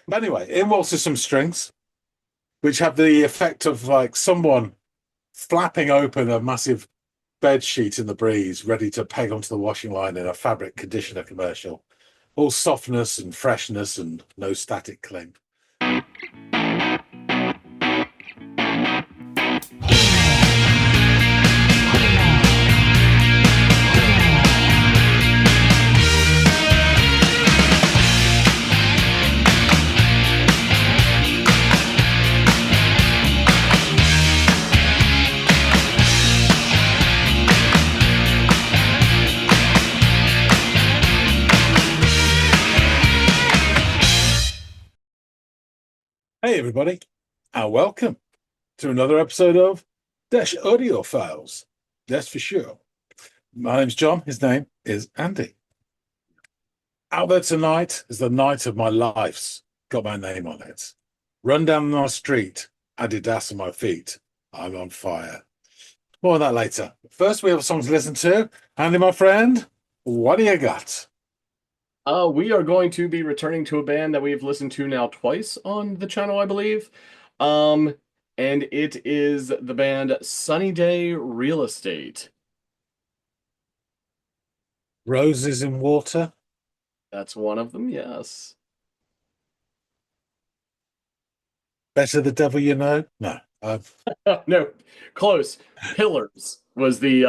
But anyway, it waltzes some strings, which have the effect of like someone flapping open a massive bed sheet in the breeze, ready to peg onto the washing line in a fabric conditioner commercial. All softness and freshness and no static cling. Hey, everybody, and welcome to another episode of Audiophiles. That's for sure. My name's John. His name is Andy. Out there tonight is the night of my life's got my name on it. Run down my street, Adidas on my feet. I'm on fire. More on that later. First, we have a song to listen to. Andy, my friend, what do you got? We are going to be returning to a band that we've listened to now twice on the channel, I believe. Um, and it is the band Sunny Day Real Estate. Roses in Water. That's one of them, yes. Better the Devil You Know? No. No, close. Pillars was the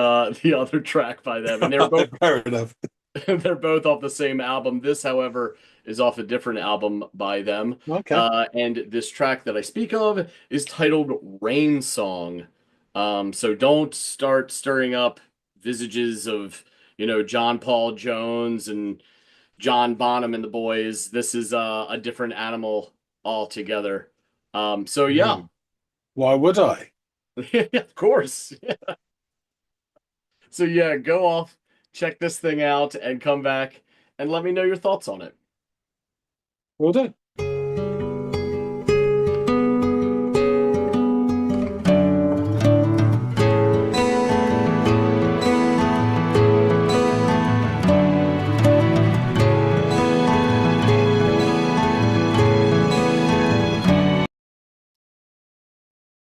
other track by them, and Fair enough. they're both off the same album. This, however, is off a different album by them. Okay. And this track that I speak of is titled Rain Song. So don't start stirring up visages of, John Paul Jones and John Bonham and the boys. This is a different animal altogether. So yeah, Why would I? of course. So yeah, go off, check this thing out, and come back and let me know your thoughts on it. Will do.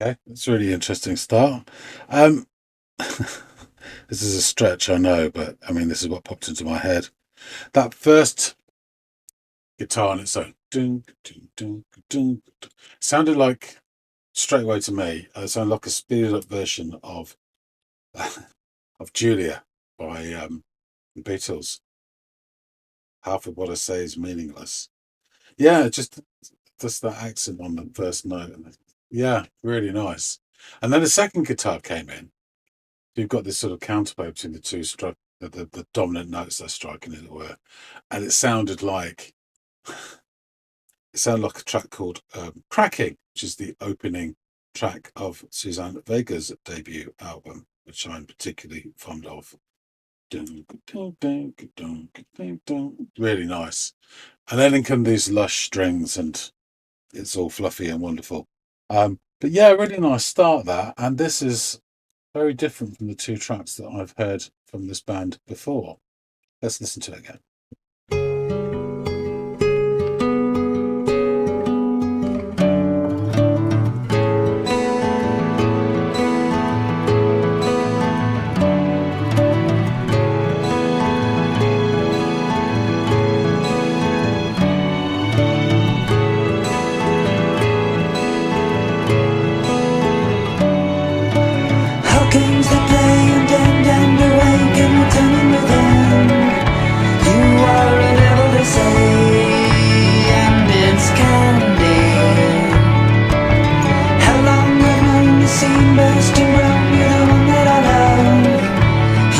Okay, it's a really interesting start. Um, this is a stretch, I know, but I mean, this is what popped into my head. That first guitar on its own, dun, dun, dun, dun, dun, sounded like, straight away to me, it sounded like a speeded up version of of Julia by the Beatles. Half of what I say is meaningless. Yeah, just that accent on the first note. Yeah, really nice. And then the second guitar came in. You've got this sort of counterpoint between the two the dominant notes they're striking, as it were. And it sounded like a track called Cracking, which is the opening track of Suzanne Vega's debut album, which I'm particularly fond of. Really nice. And then in come these lush strings, and it's all fluffy and wonderful. But yeah, really nice start that. And this is very different from the two tracks that I've heard from this band before. Let's listen to it again. How games they play and end and awake and returning within. You are a devil, they say, and it's candy. How long I've known the scene bursting round, you're the one that I love.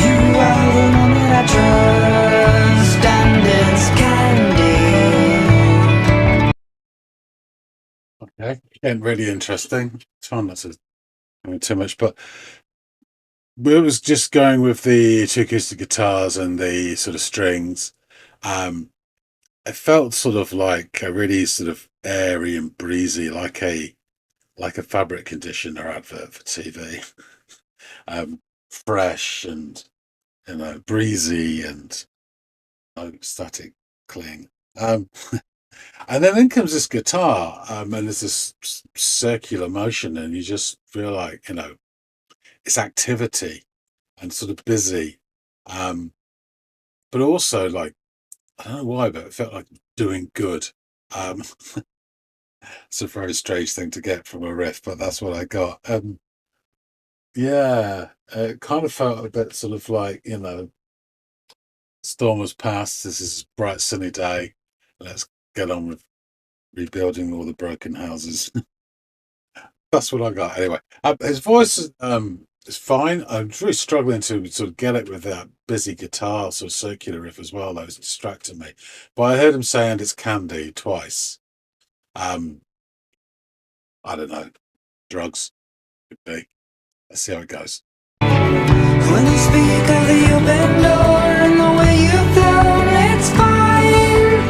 You are the one that I trust, and it's candy. Okay, again, really interesting. It's fun not to too much, but it was just going with the two acoustic guitars and the sort of strings. It felt sort of like a really sort of airy and breezy, like a fabric conditioner advert for TV. Fresh and breezy and no static cling. And then in comes this guitar, and there's this circular motion, and you just feel like, it's activity and sort of busy. But also like, I don't know why, but it felt like doing good. Um, it's a very strange thing to get from a riff, but that's what I got. Yeah, it kind of felt a bit sort of like, storm has passed. This is a bright sunny day. Let's get on with rebuilding all the broken houses. That's what I got. Anyway, his voice is fine. I'm really struggling to sort of get it with that busy guitar, sort of circular riff as well. That was distracting me. But I heard him saying it's Candy twice. Um, I don't know. Drugs could be. Let's see how it goes. When you speak of the open door and the way you've done, it's fine.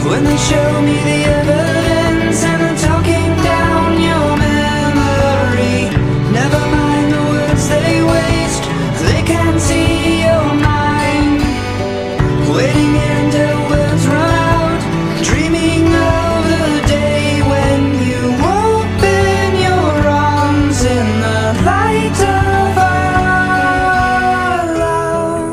When they show me the evidence and they're talking down your memory, never mind the words they waste, they can see your mind. Waiting here until words run out, dreaming of the day when you open your arms in the light of our love.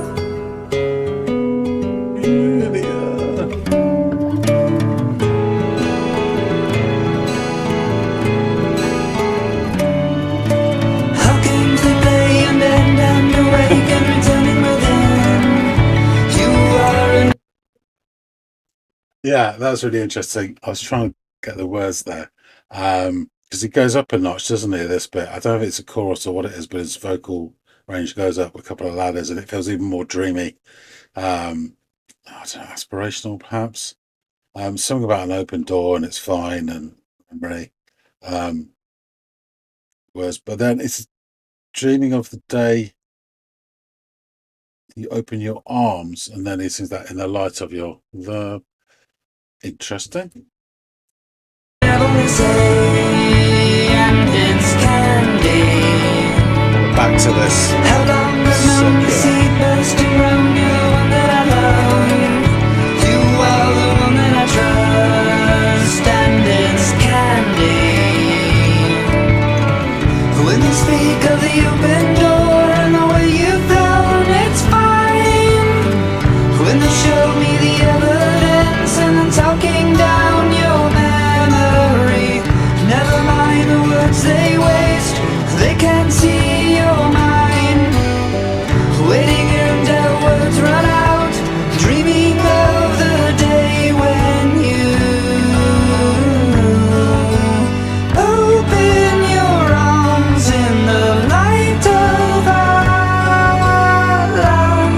How games they play and end and awake and returning within. You are an Yeah, that was really interesting. I was trying to get the words there. Because it goes up a notch, doesn't it, this bit? I don't know if it's a chorus or what it is, but his vocal range goes up a couple of ladders and it feels even more dreamy. I don't know, aspirational perhaps. Something about an open door and it's fine and really words. But then it's dreaming of the day you open your arms and then he sings that in the light of your verb. Interesting. only say, and it's Candy. Back to this. How long has known the Circular. seed bursting round? You're the one that I love. You are the one that I trust, and it's Candy. When you speak of the open door and the way you've flown, it's fine. When they show me the evidence and then talking down your memory, never mind the words they waste, they can see your mind. Waiting here until words run out, dreaming of the day when you open your arms in the light of our love.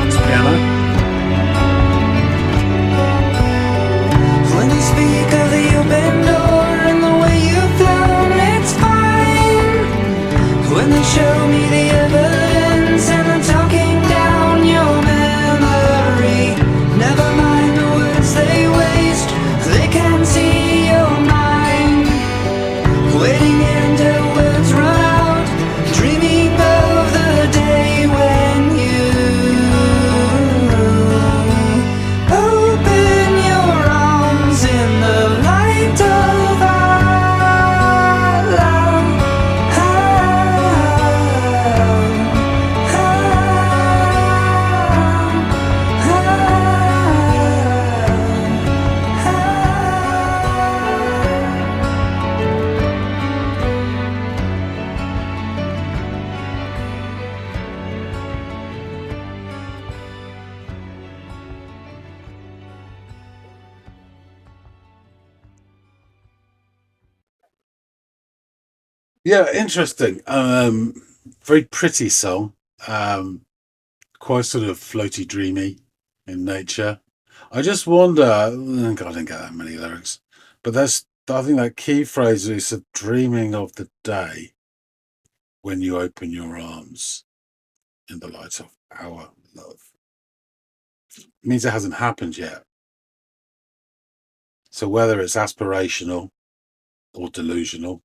It's piano. When you speak of the open door and the way you've flown, it's fine. When they show me the evidence and I'm talking down your memory, never mind the words they waste, they can see your mind. Waiting here until words run out, dreaming of the day when you open your arms in the light of our love. Yeah, interesting. Very pretty song. Quite sort of floaty, dreamy in nature. I just wonder. God, I didn't get that many lyrics, but I think that key phrase is said, "Dreaming of the day when you open your arms in the light of our love. It means it hasn't happened yet. So whether it's aspirational or delusional,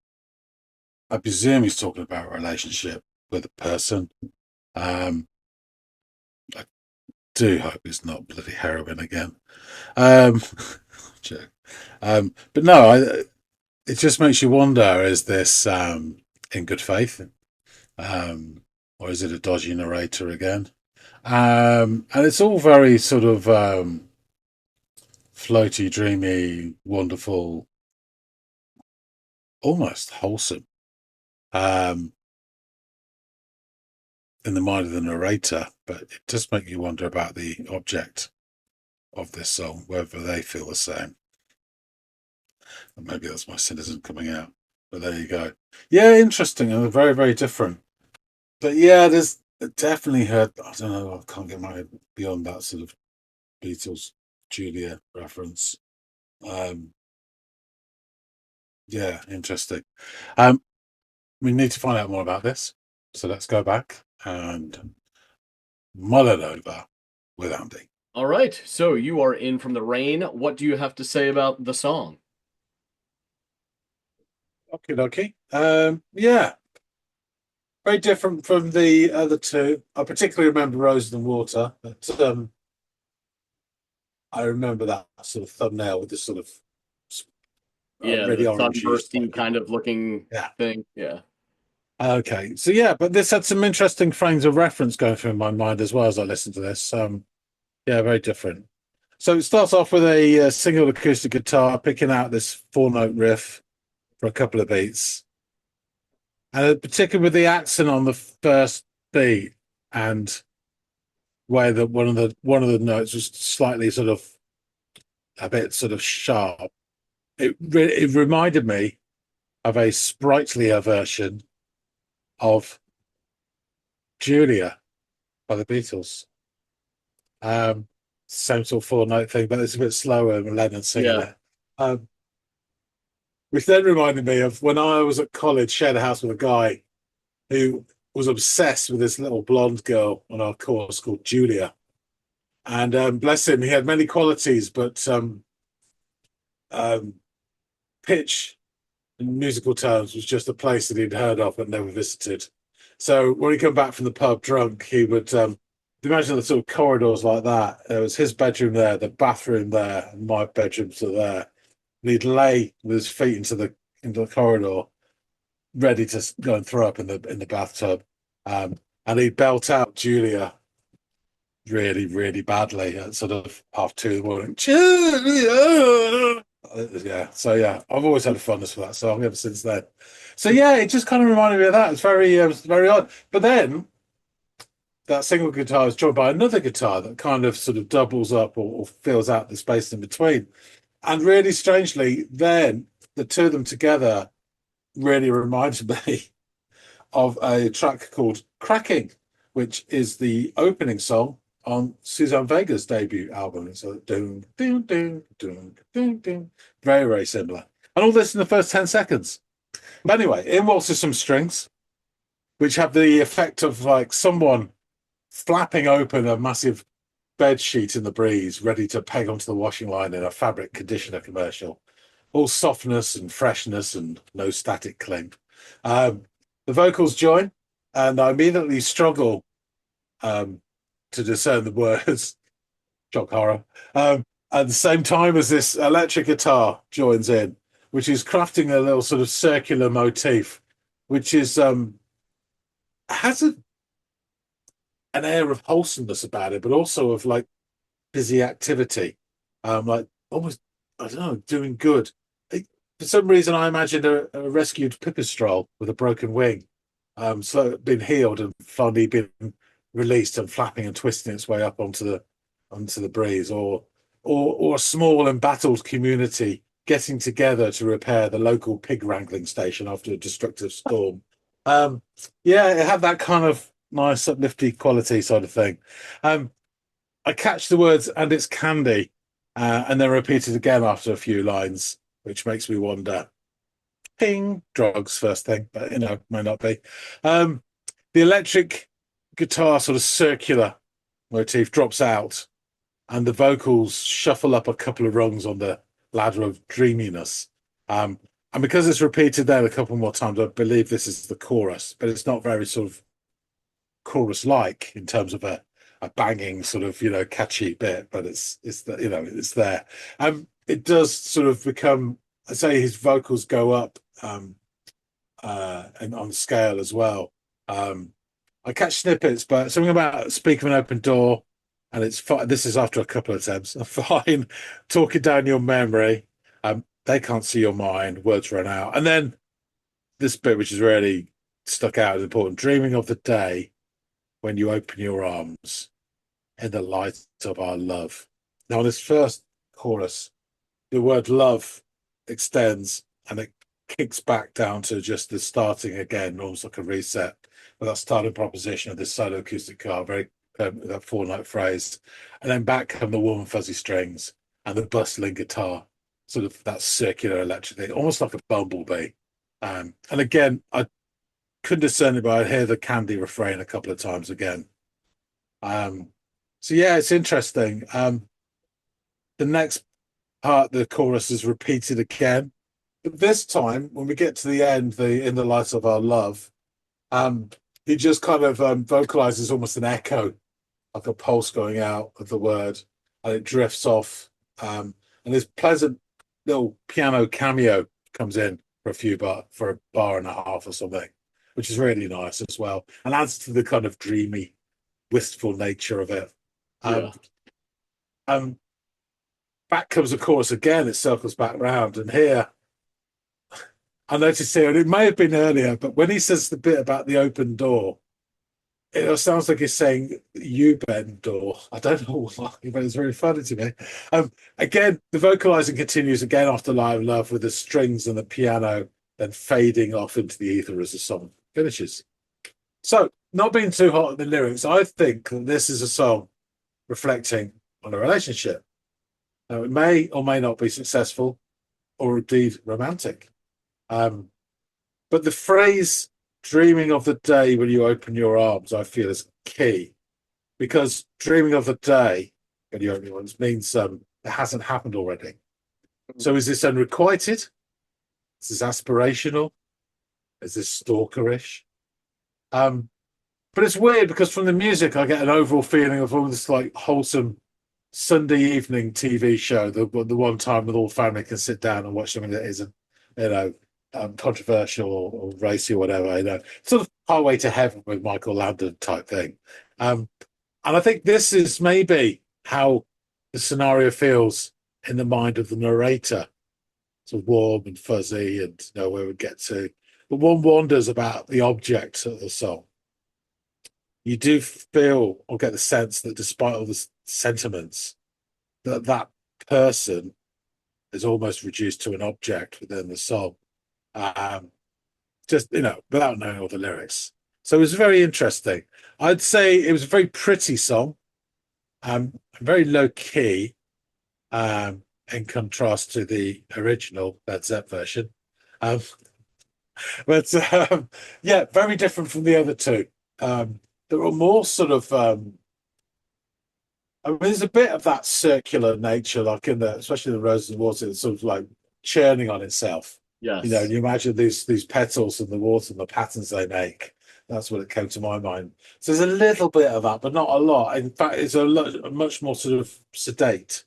I presume he's talking about a relationship with a person. I do hope it's not bloody heroin again. Joke. But no, it just makes you wonder: is this in good faith, or is it a dodgy narrator again? And it's all very sort of floaty, dreamy, wonderful, almost wholesome. In the mind of the narrator, but it does make you wonder about the object of this song, whether they feel the same. And maybe that's my cynicism coming out, but there you go. Yeah, interesting, and very, very different. But yeah, there's definitely heard. I don't know. I can't get my head beyond that sort of Beatles Julia reference. Yeah, interesting. We need to find out more about this, so let's go back and mull it over with Andy. All right, so you are in from the rain. What do you have to say about the song? Okay. Yeah, very different from the other two. I particularly remember Rose and Water, but I remember that sort of thumbnail with this sort of Yeah, really the orangey, sunbursty kind of looking yeah. thing. Yeah. Okay, so yeah, but this had some interesting frames of reference going through my mind as well as I listened to this. Yeah, very different. So it starts off with a single acoustic guitar picking out this 4-note riff for a couple of beats, and particularly with the accent on the first beat and where the one of the notes was slightly sort of a bit sort of sharp. It reminded me of a sprightlier version of Julia by the Beatles. Same sort of 4-note thing, but it's a bit slower and Lennon singing it. Which then reminded me of when I was at college, shared a house with a guy who was obsessed with this little blonde girl on our course called Julia. And bless him, he had many qualities, but pitch in musical terms was just a place that he'd heard of but never visited. So when he come back from the pub drunk, he would imagine the sort of corridors like that. There was his bedroom there, the bathroom there, and my bedrooms are there. And he'd lay with his feet into the corridor, ready to go and throw up in the bathtub. And he'd belt out Julia really, really badly at sort of 2:30 in the morning. Julia! Yeah, so yeah, I've always had a fondness for that song ever since then. So yeah, it just kind of reminded me of that. It's very odd. But then that single guitar is joined by another guitar that kind of sort of doubles up or fills out the space in between. And really strangely, then the two of them together really reminds me of a track called Cracking, which is the opening song on Suzanne Vega's debut album. It's like doom, doom, doom, doom, doom, doom. Very, very similar. And all this in the first 10 seconds. But anyway, in waltzes some strings, which have the effect of like someone flapping open a massive bed sheet in the breeze, ready to peg onto the washing line in a fabric conditioner commercial. All softness and freshness and no static cling. The vocals join, and I immediately struggle to discern the words. Shock horror. At the same time as this electric guitar joins in, which is crafting a little sort of circular motif, which is has an air of wholesomeness about it, but also of like busy activity, like almost, I don't know, doing good. For some reason, I imagined a rescued pipistrelle with a broken wing, so been healed and finally been released and flapping and twisting its way up onto the breeze, or a small embattled community getting together to repair the local pig wrangling station after a destructive storm. Yeah, it had that kind of nice uplifting quality sort of thing. I catch the words "and it's candy," and then repeat it again after a few lines, which makes me wonder. Ping, drugs first thing, but may not be. The electric guitar sort of circular motif drops out, and the vocals shuffle up a couple of rungs on the ladder of dreaminess. And because it's repeated there a couple more times, I believe this is the chorus, but it's not very sort of chorus-like in terms of a banging sort of, catchy bit, but it's it's there. It does sort of become, I say, his vocals go up and on scale as well. I catch snippets, but something about speak of an open door, and it's fine. This is after a couple of attempts. Fine, talking down your memory. They can't see your mind. Words run out, and then this bit, which is really stuck out as important. Dreaming of the day when you open your arms in the light of our love. Now, this first chorus, the word love extends and it kicks back down to just the starting again, almost like a reset. But that starting proposition of this solo acoustic guitar, very that 4-note phrase, and then back come the warm fuzzy strings and the bustling guitar, sort of that circular electric thing, almost like a bumblebee. And again, I couldn't discern it, but I hear the Candy refrain a couple of times again. So yeah, it's interesting. The next part, the chorus is repeated again, but this time when we get to the end, the in the light of our love, he just kind of vocalizes almost an echo, like a pulse going out of the word, and it drifts off. And this pleasant little piano cameo comes in for a bar and a half or something, which is really nice as well, and adds to the kind of dreamy, wistful nature of it. Yeah. Back comes the chorus again. It circles back round, and here I noticed here, and it may have been earlier, but when he says the bit about the open door, it sounds like he's saying "you bend door." I don't know why, but it's very funny to me. Again, the vocalizing continues again after "Live Love" with the strings and the piano then fading off into the ether as the song finishes. So, not being too hot on the lyrics, I think that this is a song reflecting on a relationship. Now, it may or may not be successful or indeed romantic. But the phrase dreaming of the day when you open your arms, I feel is key, because dreaming of the day when you open your arms means it hasn't happened already. So is this unrequited? Is this aspirational? Is this stalkerish? But it's weird because from the music, I get an overall feeling of all this like wholesome Sunday evening TV show, the one time with all family can sit down and watch something that isn't, controversial or racy or whatever, sort of Highway to Heaven with Michael Landon type thing. And I think this is maybe how the scenario feels in the mind of the narrator. Sort of warm and fuzzy and know where we get to. But one wonders about the object of the song. You do feel or get the sense that despite all the sentiments, that person is almost reduced to an object within the song. Just, without knowing all the lyrics. So it was very interesting. I'd say it was a very pretty song, very low key, in contrast to the original Led Zepp version. But yeah, very different from the other two. There were more sort of, there's a bit of that circular nature, like especially the Roses and Water, it's sort of like churning on itself. Yes. You imagine these petals and the water and the patterns they make. That's what it came to my mind. So there's a little bit of that, but not a lot. In fact, it's a much more sort of sedate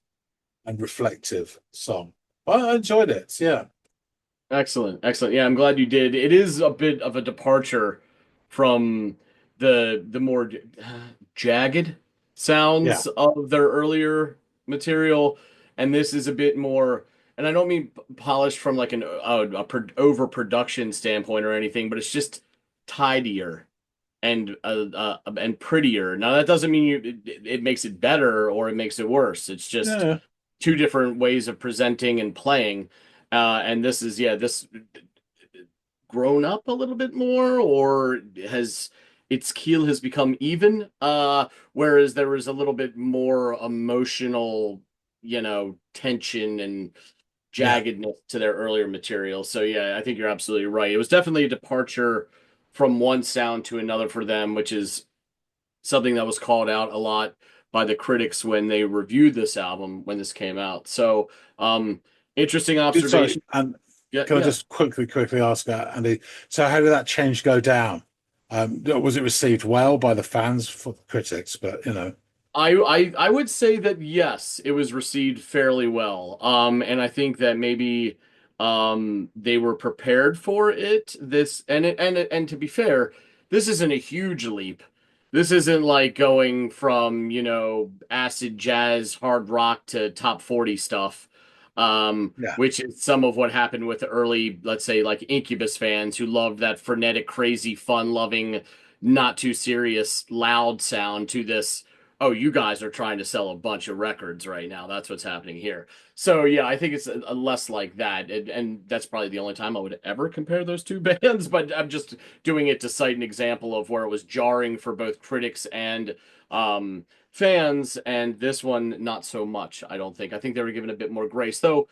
and reflective song. I enjoyed it. Yeah. Excellent. Yeah, I'm glad you did. It is a bit of a departure from the more jagged sounds of their earlier material, and this is a bit more. And I don't mean polished from like an overproduction standpoint or anything, but it's just tidier and prettier. Now that doesn't mean it makes it better or it makes it worse. It's just two different ways of presenting and playing. And this is this grown up a little bit more, or has its keel has become even, whereas there was a little bit more emotional, tension and jaggedness to their earlier material. So yeah, I think you're absolutely right. It was definitely a departure from one sound to another for them, which is something that was called out a lot by the critics when they reviewed this album when this came out. So, interesting Sorry, observation. and Yeah, can I yeah. just quickly ask Andy? So, how did that change go down? Was it received well by the fans for the critics? But I would say that yes, it was received fairly well. And I think that maybe they were prepared for it. And to be fair, this isn't a huge leap. This isn't like going from, acid jazz, hard rock to top 40 stuff. yeah, Which is some of what happened with the early, let's say, like Incubus fans who loved that frenetic, crazy, fun-loving, not too serious, loud sound to this, oh, you guys are trying to sell a bunch of records right now. That's what's happening here. So yeah, I think it's a less like that, and that's probably the only time I would ever compare those two bands. But I'm just doing it to cite an example of where it was jarring for both critics and fans, and this one not so much. I don't think. I think they were given a bit more grace, though.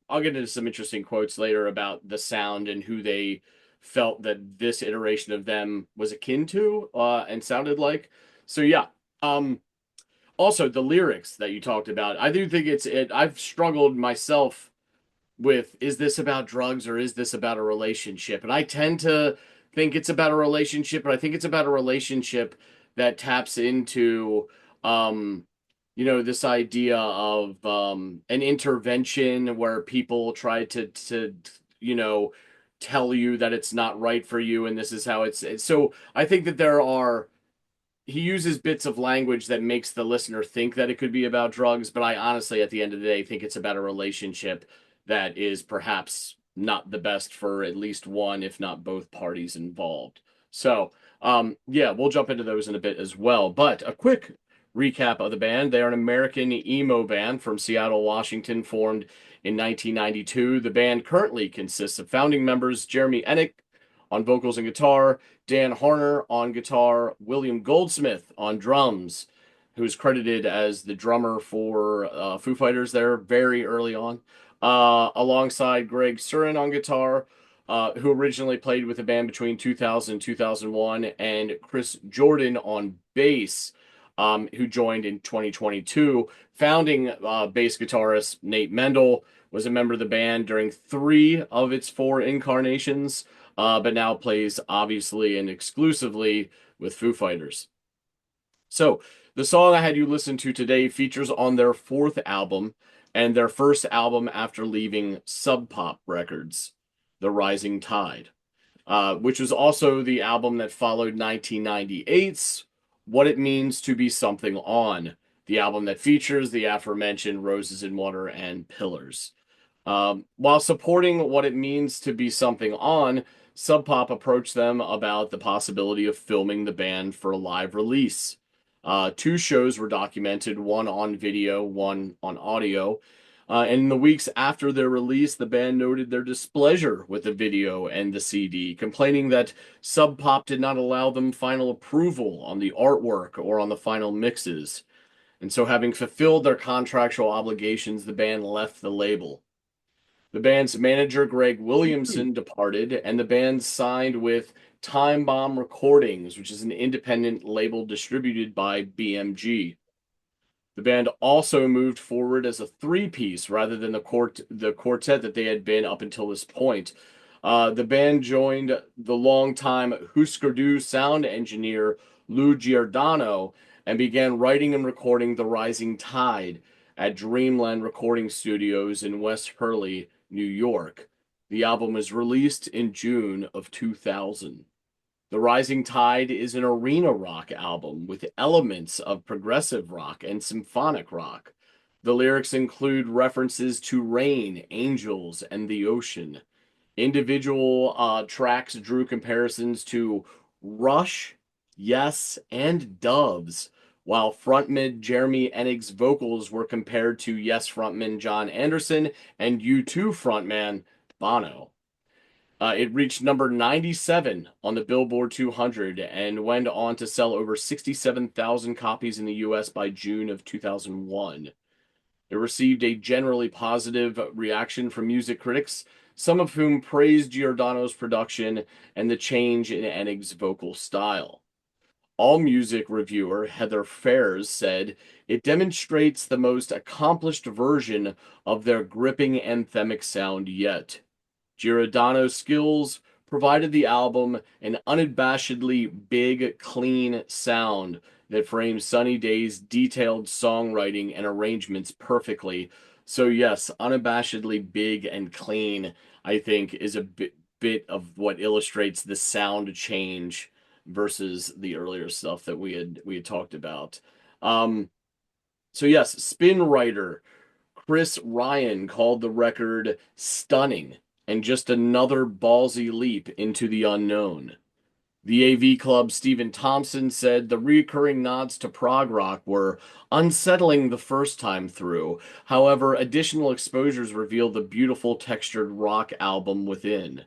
I'll get into some interesting quotes later about the sound and who they felt that this iteration of them was akin to and sounded like. So yeah. Um, Also, the lyrics that you talked about, I do think I've struggled myself with, is this about drugs or is this about a relationship? And I tend to think it's about a relationship, but I think it's about a relationship that taps into, um, this idea of an intervention where people try to you know, tell you that it's not right for you and this is how so I think that he uses bits of language that makes the listener think that it could be about drugs, but I honestly, at the end of the day, think it's about a relationship that is perhaps not the best for at least one, if not both parties involved. So, yeah, we'll jump into those in a bit as well. But a quick recap of the band. They are an American emo band from Seattle, Washington, formed in 1992. The band currently consists of founding members Jeremy Ennick on vocals and guitar, Dan Harner on guitar, William Goldsmith on drums, who's credited as the drummer for Foo Fighters there very early on, alongside Greg Surin on guitar, who originally played with the band between 2000 and 2001, and Chris Jordan on bass, who joined in 2022. Founding bass guitarist Nate Mendel was a member of the band during 3 of its 4 incarnations, but now plays obviously and exclusively with Foo Fighters. So, the song I had you listen to today features on their 4th album and their first album after leaving Sub Pop Records, The Rising Tide, which was also the album that followed 1998's What It Means to Be Something On, the album that features the aforementioned Roses in Water and Pillars. While supporting What It Means to Be Something On, Sub Pop approached them about the possibility of filming the band for a live release. 2 shows were documented, one on video, one on audio. And in the weeks after their release, the band noted their displeasure with the video and the CD, complaining that Sub Pop did not allow them final approval on the artwork or on the final mixes. And so, having fulfilled their contractual obligations, the band left the label. The band's manager, Greg Williamson, departed, and the band signed with Time Bomb Recordings, which is an independent label distributed by BMG. The band also moved forward as a 3-piece rather than the quartet that they had been up until this point. The band joined the longtime Husker Du sound engineer Lou Giordano and began writing and recording The Rising Tide at Dreamland Recording Studios in West Hurley, New York. The album was released in June of 2000. The Rising Tide is an arena rock album with elements of progressive rock and symphonic rock. The lyrics include references to rain, angels, and the ocean. Individual tracks drew comparisons to Rush, Yes, and Doves, while frontman Jeremy Enig's vocals were compared to Yes frontman John Anderson and U2 frontman Bono. It reached number 97 on the Billboard 200 and went on to sell over 67,000 copies in the US by June of 2001. It received a generally positive reaction from music critics, some of whom praised Giordano's production and the change in Enig's vocal style. AllMusic reviewer Heather Fairs said it demonstrates the most accomplished version of their gripping anthemic sound yet. Giordano's skills provided the album an unabashedly big, clean sound that frames Sunny Day's detailed songwriting and arrangements perfectly. So, yes, unabashedly big and clean, I think, is a bit of what illustrates the sound change versus the earlier stuff that we had talked about. So yes, Spin Writer Chris Ryan called the record stunning and just another ballsy leap into the unknown. The AV Club Stephen Thompson said the recurring nods to prog rock were unsettling the first time through. However, additional exposures revealed the beautiful textured rock album within.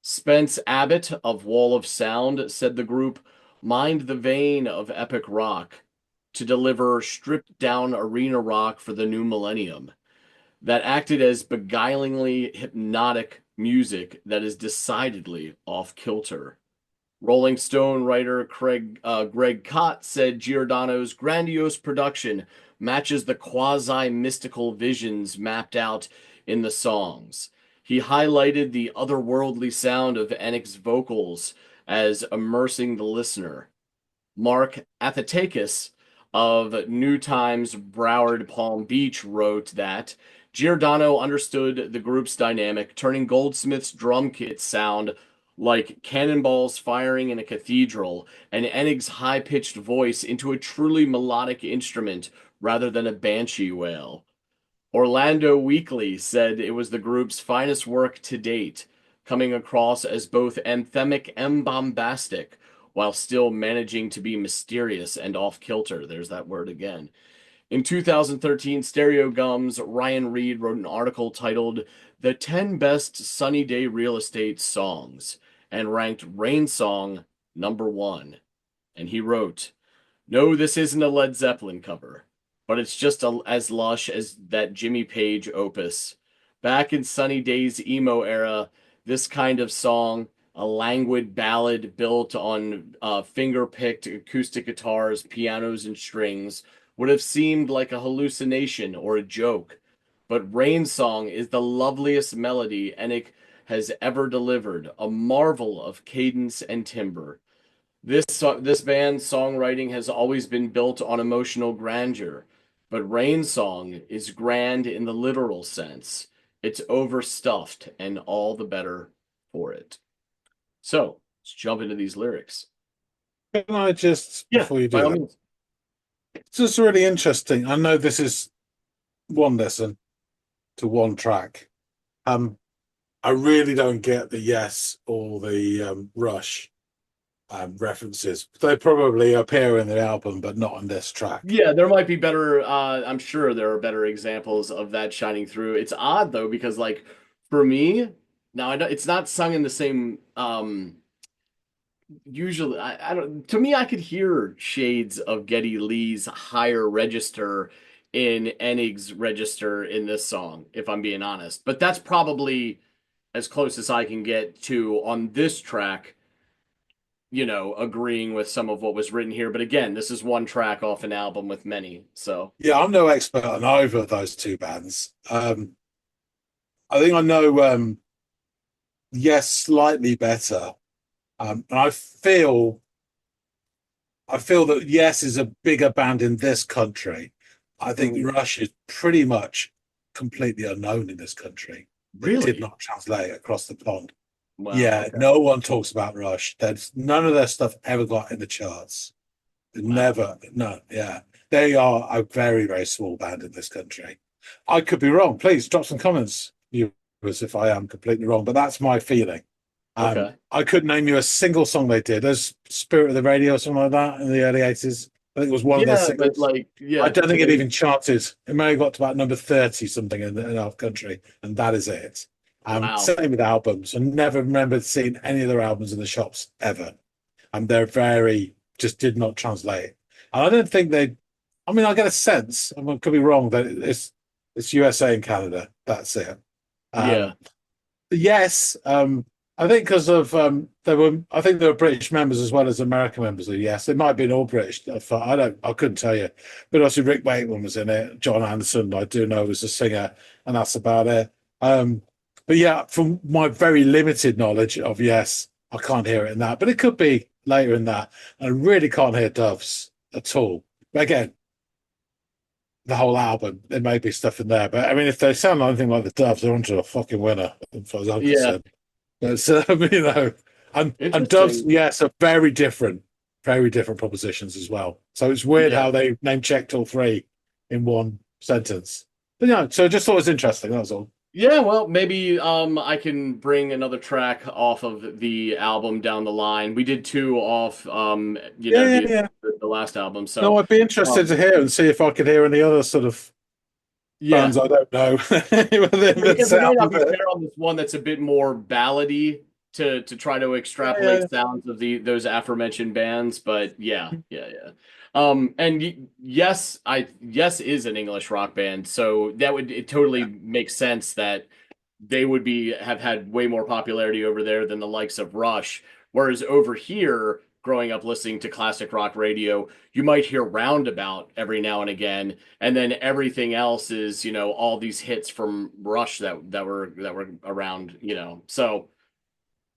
Spence Abbott of Wall of Sound said the group mined the vein of epic rock to deliver stripped down arena rock for the new millennium that acted as beguilingly hypnotic music that is decidedly off kilter. Rolling Stone writer Greg Kot said Giordano's grandiose production matches the quasi-mystical visions mapped out in the songs. He highlighted the otherworldly sound of Enick's vocals as immersing the listener. Mark Athetakis of New Times Broward Palm Beach wrote that Giordano understood the group's dynamic, turning Goldsmith's drum kit sound like cannonballs firing in a cathedral, and Enig's high-pitched voice into a truly melodic instrument rather than a banshee wail. Orlando Weekly said it was the group's finest work to date, coming across as both anthemic and bombastic, while still managing to be mysterious and off-kilter. There's that word again. In 2013, Stereo Gum's Ryan Reed wrote an article titled The 10 Best Sunny Day Real Estate Songs and ranked Rain Song #1. And he wrote, no, this isn't a Led Zeppelin cover, but it's just as lush as that Jimmy Page opus. Back in Sunny Day's emo era, this kind of song, a languid ballad built on finger-picked acoustic guitars, pianos, and strings, would have seemed like a hallucination or a joke. But Rain Song is the loveliest melody Enick has ever delivered, a marvel of cadence and timbre. This band's songwriting has always been built on emotional grandeur, but Rain Song is grand in the literal sense. It's overstuffed and all the better for it. So, let's jump into these lyrics. Can I just, before you by do all that, means. it's just really interesting. I know this is one listen to one track. I really don't get the Yes or the Rush references. They probably appear in the album, but not on this track. Yeah, there might be better. I'm sure there are better examples of that shining through. It's odd though because, like, for me, now I know it's not sung in the same. Usually, I don't. To me, I could hear shades of Geddy Lee's higher register in Enig's register in this song, if I'm being honest. But that's probably as close as I can get to on this track, agreeing with some of what was written here. But again, this is one track off an album with many. So Yeah, I'm no expert on either of those two bands. I think I know Yes slightly better. And I feel that Yes is a bigger band in this country. I think Rush is pretty much completely unknown in this country. It really, did not translate across the pond. wow, Yeah, okay. no one talks about Rush. There's none of their stuff ever got in the charts. Never, no, yeah. They are a very, very small band in this country. I could be wrong. Please drop some comments, viewers, if I am completely wrong, but that's my feeling. Okay. I couldn't name you a single song they did. There's Spirit of the Radio or something like that in the early 80s. I think it was one of their Yeah, singles. but I don't think it even charted. It may have got to about number 30 something in our country, and that is it. Wow. Same with albums. I never remember seeing any of their albums in the shops ever. And they're just did not translate. And I don't think I get a sense, I could be wrong, that it's USA and Canada. That's it. Yeah. Yes, I think because of I think there were British members as well as American members of Yes. It might have been all British. I couldn't tell you. But obviously Rick Wakeman was in it. John Anderson, I do know, was a singer, and that's about it. Um, but yeah, from my very limited knowledge of Yes, I can't hear it in that. But it could be later in that. I really can't hear Doves at all. But again, the whole album, there may be stuff in there. But I mean, if they sound anything like the Doves, they're onto a fucking winner, as far as I'm Yeah, concerned. It's, and Doves, interesting. yes, are very different propositions as well. So it's weird Yeah. how they name checked all three in one sentence. But yeah, so I just thought it was interesting. That was all. Yeah, well, maybe I can bring another track off of the album down the line. We did two off Yeah, yeah, yeah. the last album. No, So I'd be interested um to hear and see if I could hear any other sort of yeah. bands I don't know within We, the we may sound not of be it. fair on this one that's a bit more ballady to try to Yeah, yeah. extrapolate sounds of those aforementioned bands, but yeah, yeah, yeah. And Yes is an English rock band, so that would it totally makes sense that they would be have had way more popularity over there than the likes of Rush. Whereas over here, growing up listening to classic rock radio, you might hear Roundabout every now and again, and then everything else is, all these hits from Rush that were around, So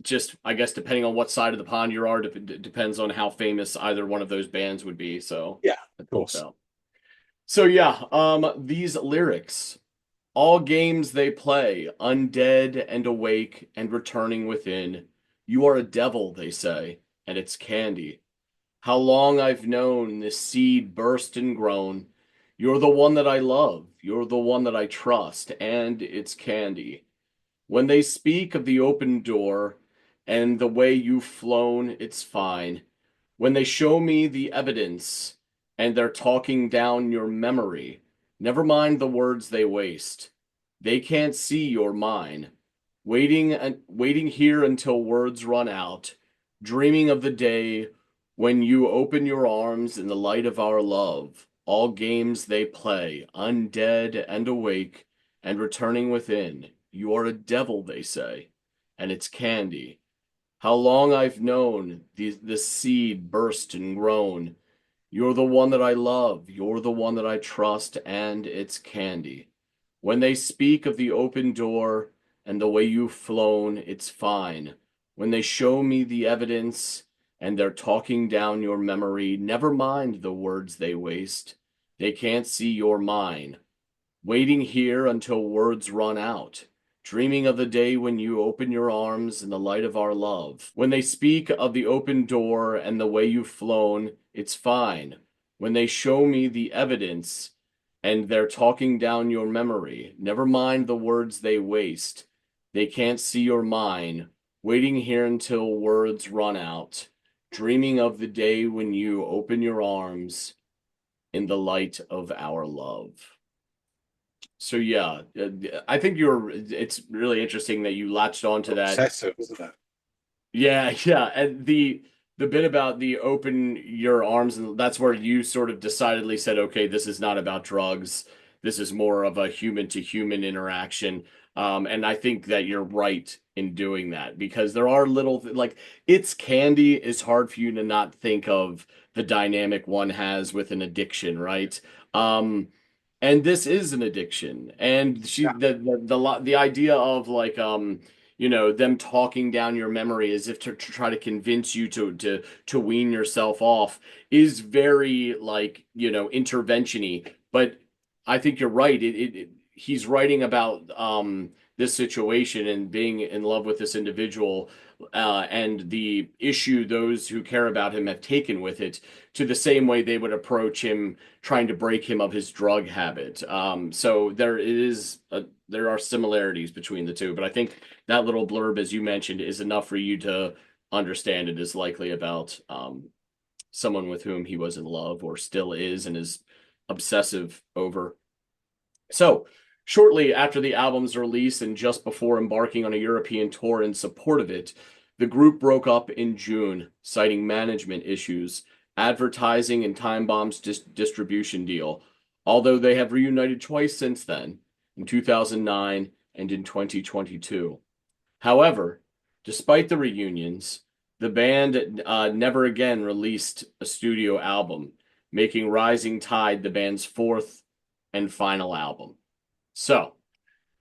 just I guess depending on what side of the pond you are, depends on how famous either one of those bands would be. So Yeah, of course. so so yeah, these lyrics. All games they play, undead and awake and returning within. You are a devil, they say, and it's candy. How long I've known this seed burst and grown. You're the one that I love, you're the one that I trust, and it's candy. When they speak of the open door and the way you've flown, it's fine. When they show me the evidence and they're talking down your memory, never mind the words they waste. They can't see your mine. Waiting here until words run out, dreaming of the day when you open your arms in the light of our love. All games they play, undead and awake and returning within. You are a devil, they say, and it's candy. How long I've known this seed burst and grown. You're the one that I love, you're the one that I trust, and it's candy. When they speak of the open door and the way you've flown, it's fine. When they show me the evidence and they're talking down your memory, never mind the words they waste. They can't see your mine. Waiting here until words run out, dreaming of the day when you open your arms in the light of our love. When they speak of the open door and the way you've flown, it's fine. When they show me the evidence and they're talking down your memory, never mind the words they waste. They can't see your mine. Waiting here until words run out, dreaming of the day when you open your arms in the light of our love. So yeah, I think it's really interesting that you latched onto that. Obsessive, isn't it? Yeah, yeah, and the bit about the open your arms, and that's where you sort of decidedly said, okay, this is not about drugs. This is more of a human to human interaction. And I think that you're right in doing that because there are like it's candy is hard for you to not think of the dynamic one has with an addiction, right? And this is an addiction, and Yeah. the idea of like them talking down your memory as if to try to convince you to wean yourself off is very like intervention-y. But I think you're right. He's writing about this situation and being in love with this individual, and the issue those who care about him have taken with it, to the same way they would approach him trying to break him of his drug habit. So there are similarities between the two, but I think that little blurb, as you mentioned, is enough for you to understand it is likely about someone with whom he was in love or still is and is obsessive over. So, shortly after the album's release and just before embarking on a European tour in support of it, the group broke up in June, citing management issues, advertising, and Time Bomb's distribution deal, although they have reunited twice since then, in 2009 and in 2022. However, Despite the reunions, the band never again released a studio album, making Rising Tide the band's fourth and final album. So,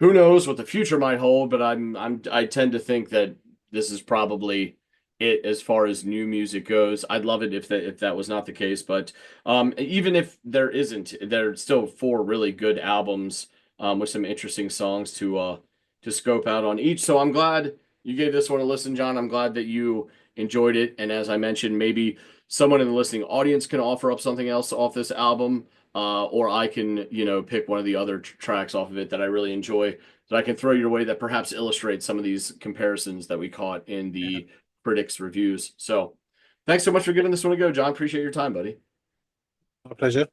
who knows what the future might hold, but I tend to think that this is probably it as far as new music goes. I'd love it if that was not the case, but even if there isn't, there are still four really good albums with some interesting songs to scope out on each. So I'm glad you gave this one a listen, John. I'm glad that you enjoyed it, and as I mentioned, maybe someone in the listening audience can offer up something else off this album, or I can, pick one of the other tracks off of it that I really enjoy that I can throw your way that perhaps illustrates some of these comparisons that we caught in the critics' reviews. So thanks so much for giving this one a go, John. Appreciate your time, buddy. My pleasure.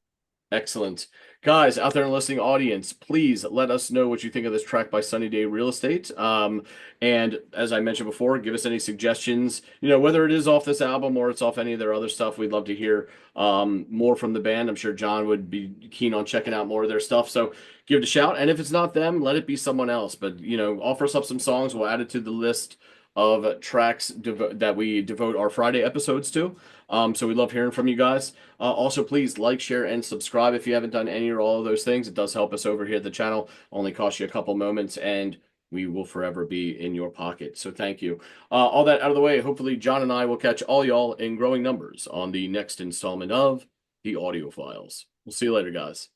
Excellent. Guys out there in the listening audience, please let us know what you think of this track by Sunny Day Real Estate. And as I mentioned before, give us any suggestions, whether it is off this album or it's off any of their other stuff. We'd love to hear more from the band. I'm sure John would be keen on checking out more of their stuff. So give it a shout. And if it's not them, let it be someone else. But, offer us up some songs. We'll add it to the list of tracks that we devote our Friday episodes to. So we love hearing from you guys. Also, please like, share, and subscribe if you haven't done any or all of those things. It does help us over here at the channel. Only costs you a couple moments, and we will forever be in your pocket. So thank you. All that out of the way, hopefully John and I will catch all y'all in growing numbers on the next installment of the Audiophiles. We'll see you later, guys.